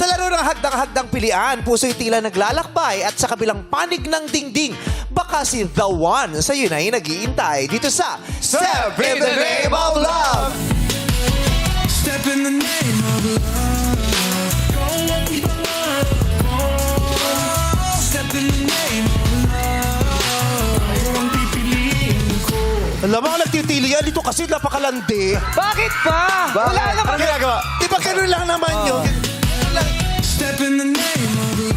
laro ng hagdang-hagdang pilian, puso'y tila naglalakbay at sa kabilang panig ng dingding, baka si The One sa'yo na yung nag-iintay dito sa Step in the Name of Love! Step in the name of love. Go walk the line. Oh, step in the name of love. Ang pipiliin ko. Alam mo, nagtitili yan dito kasi napakalandi. Bakit pa? Wala naman. Ano ginagawa? Di ba ganun lang naman yun? Ganun lang. Step in the name of love.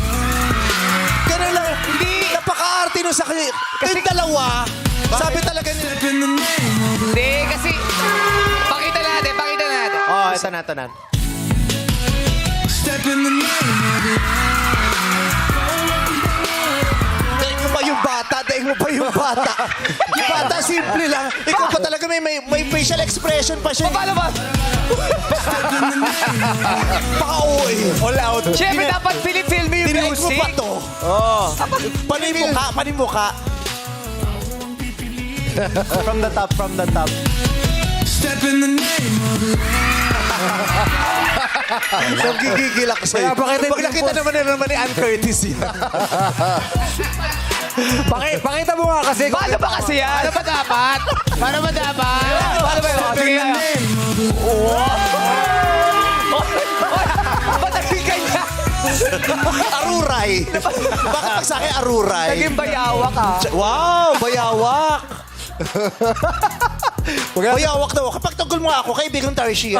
Ganun lang. Hindi. Napaka-arte nun sa kanya. Kasi dalawa, sabi talaga nila. Step in the name of love. Hindi, kasi... Pakita natin, pakita natin. Oh, ito na, ito na. Step in the name of love. Daing mo pa yung bata, daing mo pa yung bata. Yung bata, simple lang. Ikaw pa talaga may facial expression pa siya. Paano ba? Paka-OA. All out. Siyempre, dapat film mo yung Dinaig mo music. pa to. Oo. Panimukha, panimukha. From the top, from the top. Step in the name of love. Nagigigil ako sa'yo. Pag nakita naman ni Ann Curtis yan. Pakita mo nga kasi. Paano ba kasi yan? Ano ba dapat? Paano ba dapat? Paano ba yun? Sige nga. Ba't naging kanya? Aruray. Bakit pag sa akin aruray? Naging bayawak ka. Wow, bayawak. Bayawak daw. Kapag tagol mo ako, kaibigang Tarshi.